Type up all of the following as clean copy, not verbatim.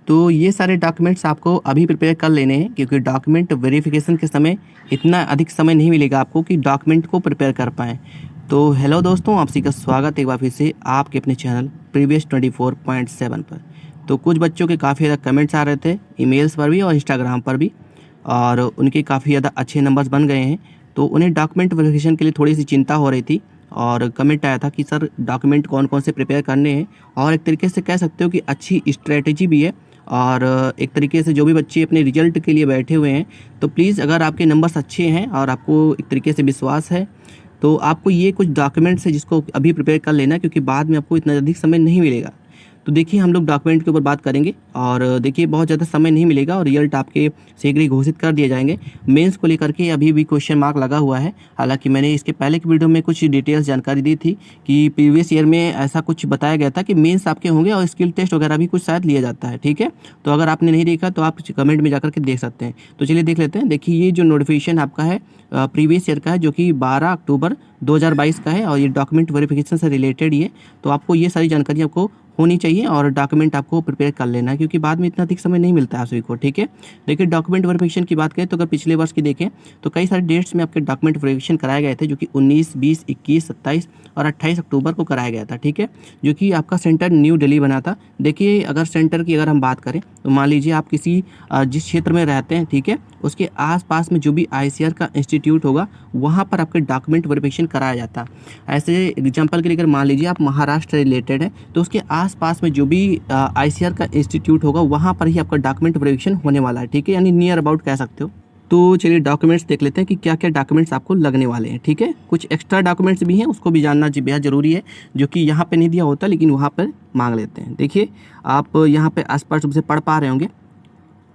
तो ये सारे डॉक्यूमेंट्स आपको अभी प्रिपेयर कर लेने हैं, क्योंकि डॉक्यूमेंट वेरिफिकेशन के समय इतना अधिक समय नहीं मिलेगा आपको कि डॉक्यूमेंट को प्रिपेयर कर पाएँ। तो हेलो दोस्तों, आप सभी का स्वागत है एक बार फिर से आपके अपने चैनल प्रीवियस 24.7 पर। तो कुछ बच्चों के काफ़ी ज़्यादा कमेंट्स आ रहे थे ईमेल्स पर भी और इंस्टाग्राम पर भी, और उनके काफ़ी ज़्यादा अच्छे नंबर्स बन गए हैं। तो उन्हें डॉक्यूमेंट वेरिफिकेशन के लिए थोड़ी सी चिंता हो रही थी, और कमेंट आया था कि सर डॉक्यूमेंट कौन कौन से प्रिपेयर करने हैं। और एक तरीके से कह सकते हो कि अच्छी स्ट्रेटजी भी है, और एक तरीके से जो भी बच्चे अपने रिजल्ट के लिए बैठे हुए हैं, तो प्लीज़ अगर आपके नंबर्स अच्छे हैं और आपको एक तरीके से विश्वास है, तो आपको ये कुछ डॉक्यूमेंट्स है जिसको अभी प्रिपेयर कर लेना, क्योंकि बाद में आपको इतना अधिक समय नहीं मिलेगा। तो देखिए, हम लोग डॉक्यूमेंट के ऊपर बात करेंगे, और देखिए बहुत ज़्यादा समय नहीं मिलेगा और रिजल्ट आपके शीघ्र ही घोषित कर दिए जाएंगे। मेंस को लेकर के अभी भी क्वेश्चन मार्क लगा हुआ है। हालांकि मैंने इसके पहले की वीडियो में कुछ डिटेल्स जानकारी दी थी कि प्रीवियस ईयर में ऐसा कुछ बताया गया था कि मेंस आपके होंगे और स्किल टेस्ट वगैरह भी कुछ शायद लिया जाता है। ठीक है, तो अगर आपने नहीं देखा तो आप कमेंट में जाकर के देख सकते हैं। तो चलिए देख लेते हैं। देखिए, ये जो नोटिफिकेशन आपका है प्रीवियस ईयर का है, जो कि 12 अक्टूबर 2022 का है, और ये डॉक्यूमेंट वेरिफिकेशन से रिलेटेड ही है। तो आपको ये सारी जानकारी आपको होनी चाहिए और डॉक्यूमेंट आपको प्रिपेयर कर लेना है, क्योंकि बाद में इतना अधिक समय नहीं मिलता है आप सभी को। ठीक है, देखिए डॉक्यूमेंट वेरिफिकेशन की बात करें तो अगर पिछले वर्ष की देखें तो कई सारे डेट्स में आपके डॉक्यूमेंट वेरिफिकेशन कराए गए थे, जो कि 19, 20, 21, 27 और 28 अक्टूबर को कराया गया था। ठीक है, जो कि आपका सेंटर न्यू दिल्ली बना था। देखिए, अगर सेंटर की अगर हम बात करें तो मान लीजिए आप किसी जिस क्षेत्र में रहते हैं, ठीक है, उसके आसपास में जो भी ICAR का इंस्टीट्यूट होगा वहाँ पर आपके डॉक्यूमेंट वेरिफिकेशन कराया जाता है। ऐसे एग्जांपल के लिए अगर मान लीजिए आप महाराष्ट्र रिलेटेड है, तो उसके आसपास में जो भी ICAR का इंस्टीट्यूट होगा वहाँ पर ही आपका डॉक्यूमेंट वेरिफिकेशन होने वाला है। ठीक है, यानी नियर अबाउट कह सकते हो। तो चलिए डॉक्यूमेंट्स देख लेते हैं कि क्या क्या डॉक्यूमेंट्स आपको लगने वाले हैं। ठीक है, कुछ एक्स्ट्रा डॉक्यूमेंट्स भी हैं, उसको भी जानना बेहद ज़रूरी है, जो कि यहाँ पे नहीं दिया होता लेकिन वहाँ पर मांग लेते हैं। देखिए, आप यहाँ पे स्पष्ट रूप से पढ़ पा रहे होंगे,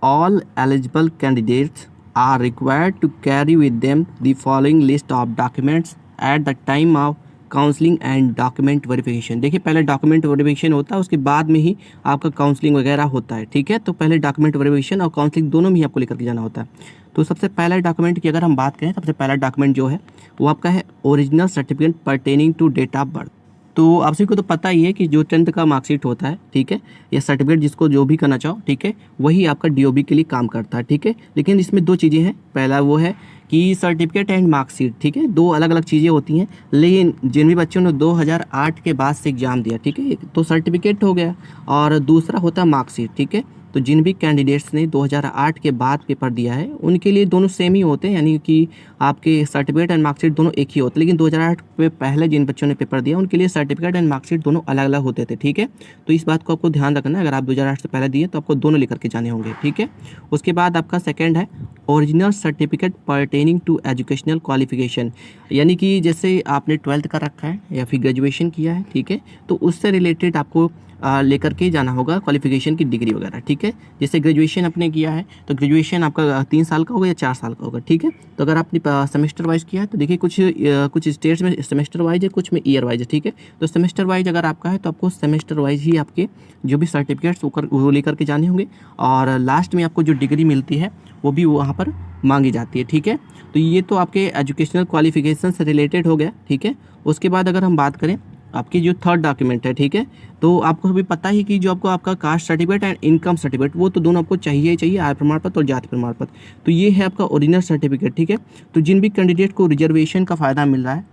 all eligible candidates are required to carry with them the following list of documents at the time of counselling and document verification. देखिए, पहले डॉक्यूमेंट वेरिफिकेशन होता है, उसके बाद में ही आपका काउंसलिंग वगैरह होता है। ठीक है, तो पहले डॉक्यूमेंट वेरिफिकेशन और काउंसलिंग दोनों में ही आपको लेकर के जाना होता है। तो सबसे पहला डॉक्यूमेंट की अगर हम बात करें, सबसे पहला डॉक्यूमेंट जो है वो आपका है original certificate pertaining to date of birth. तो आप सभी को तो पता ही है कि जो 10th का मार्कशीट होता है, ठीक है, या सर्टिफिकेट जिसको जो भी करना चाहो, ठीक है, वही आपका DOB के लिए काम करता है। ठीक है, लेकिन इसमें दो चीज़ें हैं। पहला वो है कि सर्टिफिकेट एंड मार्कशीट, ठीक है, दो अलग अलग चीज़ें होती हैं। लेकिन जिन भी बच्चों ने 2008 के बाद से एग्ज़ाम दिया, ठीक है, तो सर्टिफिकेट हो गया और दूसरा होता है मार्कशीट। ठीक है, तो जिन भी कैंडिडेट्स ने 2008 के बाद पेपर दिया है उनके लिए दोनों सेम ही होते हैं, यानी कि आपके सर्टिफिकेट एंड मार्कशीट दोनों एक ही होते हैं। लेकिन 2008 पे पहले जिन बच्चों ने पेपर दिया उनके लिए सर्टिफिकेट एंड मार्कशीट दोनों अलग अलग होते थे। ठीक है, तो इस बात को आपको ध्यान रखना है। अगर आप 2008 से पहले दिए तो आपको दोनों लेकर के जाने होंगे। ठीक है, उसके बाद आपका सेकेंड है original certificate pertaining to educational qualification, यानी कि जैसे आपने 12th कर रखा है या फिर ग्रेजुएशन किया है, ठीक है, तो उससे रिलेटेड आपको लेकर के जाना होगा क्वालिफिकेशन की डिग्री वगैरह। ठीक है, जैसे ग्रेजुएशन आपने किया है तो ग्रेजुएशन आपका 3 साल का होगा या 4 साल का होगा। ठीक है, तो अगर आपने सेमेस्टर वाइज किया है तो देखिए कुछ स्टेट्स में सेमेस्टर वाइज है, कुछ में ईयर वाइज है। ठीक है, तो सेमेस्टर वाइज अगर आपका है तो आपको सेमेस्टर वाइज ही आपके जो भी सर्टिफिकेट्स वो लेकर के जाने होंगे, और लास्ट में आपको जो डिग्री मिलती है वो भी वहाँ पर मांगी जाती है। ठीक है, तो ये तो आपके एजुकेशनल क्वालिफिकेशन से रिलेटेड हो गया। ठीक है, उसके बाद अगर हम बात करें आपकी जो थर्ड डॉक्यूमेंट है, ठीक है, तो आपको भी पता ही कि जो आपको आपका caste certificate and income certificate, वो तो दोनों आपको चाहिए ही चाहिए, आय प्रमाण पत्र और जाति प्रमाण पत्र। तो ये है आपका ओरिजिनल सर्टिफिकेट। ठीक है, तो जिन भी कैंडिडेट को रिजर्वेशन का फ़ायदा मिल रहा है,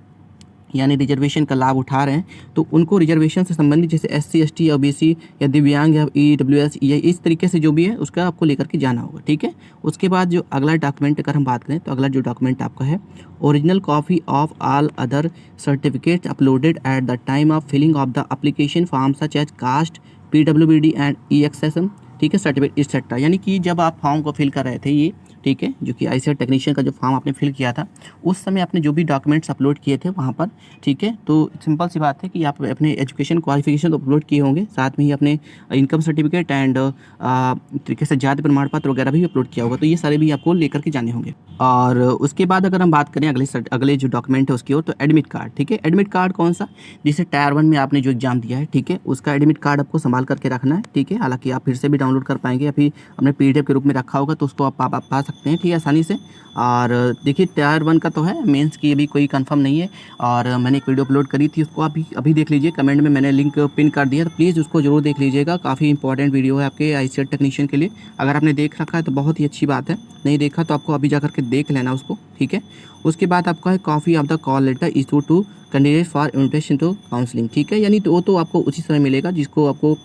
यानी रिजर्वेशन का लाभ उठा रहे हैं, तो उनको रिजर्वेशन से संबंधित जैसे SC, ST या OBC या दिव्यांग या EWS या इस तरीके से जो भी है उसका आपको लेकर के जाना होगा। ठीक है, उसके बाद जो अगला डॉक्यूमेंट अगर हम बात करें तो अगला जो डॉक्यूमेंट आपका है original copy of all other certificates uploaded at the time of filling of the application form such as caste, PWBD and EXSM। ठीक है, सर्टिफिकेट एक्सेट्रा, यानी कि जब आप फॉर्म को फिल कर रहे थे ये, ठीक है, जो कि ICAR टेक्नीशियन का जो फॉर्म आपने फिल किया था उस समय आपने जो भी डॉक्यूमेंट्स अपलोड किए थे वहाँ पर, ठीक है, तो सिंपल सी बात है कि आप अपने एजुकेशन क्वालिफिकेशन तो अपलोड किए होंगे, साथ में ही अपने इनकम सर्टिफिकेट एंड तरीके से जाति प्रमाण पत्र वगैरह भी अपलोड किया होगा। तो ये सारे भी आपको लेकर के जाने होंगे। और उसके बाद अगर हम बात करें अगले जो डॉक्यूमेंट है उसकी ओर, तो एडमिट कार्ड। ठीक है, एडमिट कार्ड कौन सा, जिसे टायर 1 में आपने जो एग्जाम दिया है, ठीक है, उसका एडमिट कार्ड आपको संभाल करके रखना है। ठीक है, हालांकि आप फिर से भी डाउनलोड कर पाएंगे या फिर अपने PDF के रूप में रखा होगा तो उसको आप पा सकते सकते हैं, ठीक है, आसानी से। और देखिए टायर 1 का तो है, मेंस की अभी कोई कंफर्म नहीं है। और मैंने एक वीडियो अपलोड करी थी, उसको आप अभी देख लीजिए, कमेंट में मैंने लिंक पिन कर दिया, तो प्लीज़ उसको ज़रूर देख लीजिएगा। काफ़ी इंपॉर्टेंट वीडियो है आपके आईसीएट टेक्नीशियन के लिए। अगर आपने देख रखा है तो बहुत ही अच्छी बात है, नहीं देखा तो आपको अभी जा करके देख लेना उसको, ठीक है। उसके बाद आपका है copy of the call letter issue to candidate for invitation to counselling, ठीक है। यानी तो वो तो आपको उसी समय मिलेगा जिसको आपको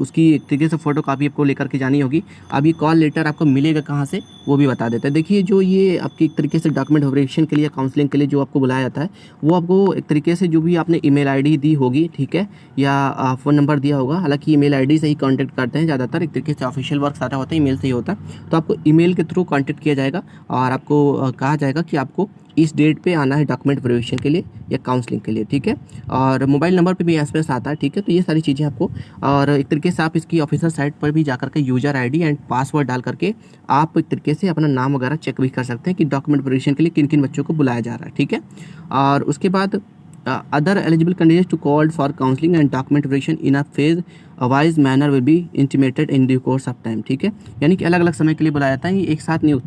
उसकी एक तरीके से फ़ोटो कापी आपको लेकर के जानी होगी। अब ये कॉल लेटर आपको मिलेगा कहाँ से, वो भी बता देता है। देखिए जो ये आपकी एक तरीके से डॉक्यूमेंट वेरिफिकेशन के लिए, काउंसलिंग के लिए जो आपको बुलाया जाता है, वो आपको एक तरीके से जो भी आपने ईमेल आईडी दी होगी, ठीक है, या फ़ोन नंबर दिया होगा। हालांकि ईमेल आईडी से ही कांटेक्ट करते हैं ज़्यादातर, एक तरीके से ऑफिशियल वर्क सारा होता है ईमेल से ही होता है। तो आपको ईमेल के थ्रू कांटेक्ट किया जाएगा और आपको कहा जाएगा कि आपको इस डेट पे आना है डॉक्यूमेंट वेरिफिकेशन के लिए या काउंसलिंग के लिए, ठीक है। और मोबाइल नंबर पे भी एसएमएस आता है, ठीक है। तो ये सारी चीज़ें आपको, और एक तरीके से आप इसकी ऑफिशियल साइट पर भी जाकर के यूज़र आईडी एंड पासवर्ड डाल करके आप एक तरीके से अपना नाम वगैरह चेक भी कर सकते हैं कि डॉक्यूमेंट वेरिफिकेशन के लिए किन किन बच्चों को बुलाया जा रहा है, ठीक है। और उसके बाद other eligible candidates to called for counselling and document verification in a phase wise manner will be intimated in due course of time, ठीक है। यानी कि अलग अलग समय के लिए बुलाया जाता है, ये एक साथ नहीं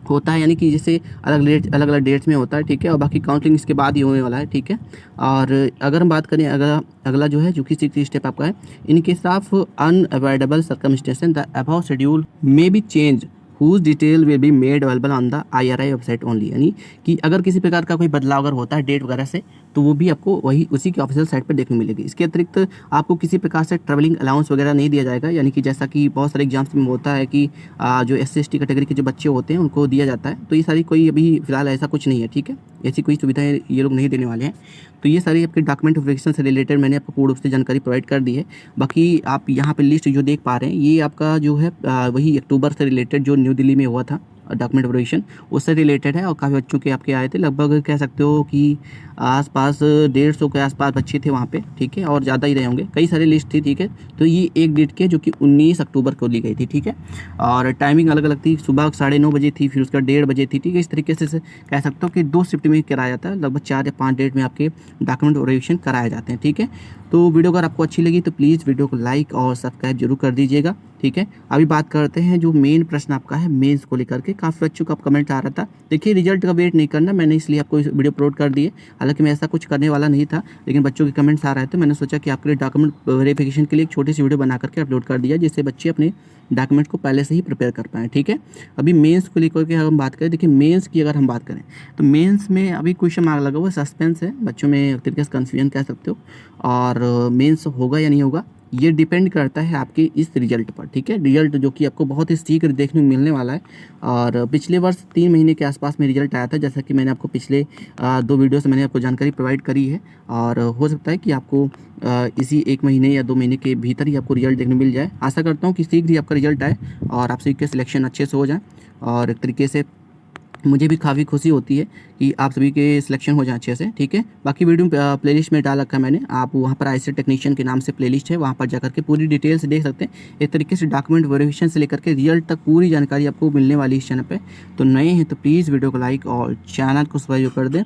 होता है, यानी कि जैसे अलग अलग डेट्स में होता है, ठीक है। और बाकी काउंसलिंग इसके बाद ही होने वाला है, ठीक है। और अगर हम बात करें अगला जो है जो कि 6th स्टेप आपका है, in case of unavoidable circumstances the above schedule may be change whose detail will be made available on the IRI website only. यानी कि अगर किसी प्रकार का कोई बदलाव अगर होता है डेट वगैरह से, तो वो भी आपको वही उसी की ऑफिशियल साइट पर देखने मिलेगी। इसके अतिरिक्त आपको किसी प्रकार से ट्रैवलिंग अलाउंस वगैरह नहीं दिया जाएगा, यानी कि जैसा कि बहुत सारे एग्जाम्स में होता है कि जो SC/ST कैटेगरी के जो बच्चे होते हैं उनको दिया जाता है, तो ये सारी कोई अभी फिलहाल ऐसा कुछ नहीं है, ठीक है। ऐसी कोई सुविधाएं ये लोग नहीं देने वाले हैं। तो ये सारी आपके डॉक्यूमेंट वेरिफिकेशन से रिलेटेड मैंने आपको पूर्ण रूप से जानकारी प्रोवाइड कर दी है। बाकी आप यहाँ पे लिस्ट जो देख पा रहे हैं, ये आपका जो है वही अक्टूबर से रिलेटेड जो न्यू दिल्ली में हुआ था डॉक्यूमेंट वेरिफिकेशन, उससे रिलेटेड है। और काफ़ी बच्चों के आपके आए थे, लगभग कह सकते हो कि आसपास 150 के आसपास बच्चे थे वहाँ पे, ठीक है। और ज़्यादा ही रहे होंगे, कई सारी लिस्ट थी, ठीक है। तो ये एक डेट के जो कि 19 अक्टूबर को ली गई थी, ठीक है। और टाइमिंग अलग अलग थी, सुबह 9:30 बजे थी, फिर उसका 1:30 बजे थी, ठीक है। इस तरीके से कह सकते हो कि 2 शिफ्ट में कराया जाता है, लगभग 4 या 5 डेट में आपके डॉक्यूमेंट वेरिफिकेशन कराए जाते हैं, ठीक है। तो वीडियो अगर आपको अच्छी लगी तो प्लीज़ वीडियो को लाइक और सब्सक्राइब जरूर कर दीजिएगा, ठीक है। अभी बात करते हैं जो मेन प्रश्न आपका है मेंस को लेकर के, काफ़ी बच्चों का कमेंट आ रहा था। देखिए रिजल्ट का वेट नहीं करना, मैंने इसलिए आपको इस वीडियो अपलोड कर दी है। हालांकि मैं ऐसा कुछ करने वाला नहीं था, लेकिन बच्चों के कमेंट्स आ रहे थे, मैंने सोचा कि आपके लिए डॉक्यूमेंट वेरिफिकेशन के लिए एक छोटी सी वीडियो बना करके अपलोड कर दिया, जिससे बच्चे अपने डॉक्यूमेंट को पहले से ही प्रिपेयर कर पाएँ, ठीक है। अभी मेंस को लेकर के हम बात करें, देखिए मेंस की अगर हम बात करें तो मेंस में अभी क्वेश्चन मार्क लगा हुआ, सस्पेंस है बच्चों में, एक तरीके से कन्फ्यूजन कह सकते हो। और मेंस होगा या नहीं होगा ये डिपेंड करता है आपके इस रिजल्ट पर, ठीक है। रिजल्ट जो कि आपको बहुत ही शीघ्र देखने को मिलने वाला है। और पिछले वर्ष 3 महीने के आसपास में रिजल्ट आया था, जैसा कि मैंने आपको पिछले 2 वीडियो से मैंने आपको जानकारी प्रोवाइड करी है। और हो सकता है कि आपको इसी 1 महीने या 2 महीने के भीतर ही आपको रिजल्ट देखने मिल जाए। आशा करता हूँ कि शीघ्र ही आपका रिजल्ट आए और आप सभी के सिलेक्शन अच्छे से हो जाए। और एक तरीके से मुझे भी काफ़ी खुशी होती है कि आप सभी के सिलेक्शन हो जाए अच्छे से, ठीक है। बाकी वीडियो प्लेलिस्ट में डाल रखा है मैंने, आप वहाँ पर आईसीएट टेक्नीशियन के नाम से प्लेलिस्ट है, वहाँ पर जाकर के पूरी डिटेल से देख सकते हैं। एक तरीके से डॉक्यूमेंट वेरिफिकेशन से लेकर के रिजल्ट तक पूरी जानकारी आपको मिलने वाली इस चैनल पे। तो नए हैं तो प्लीज़ वीडियो को लाइक और चैनल को सब्सक्राइब कर दें।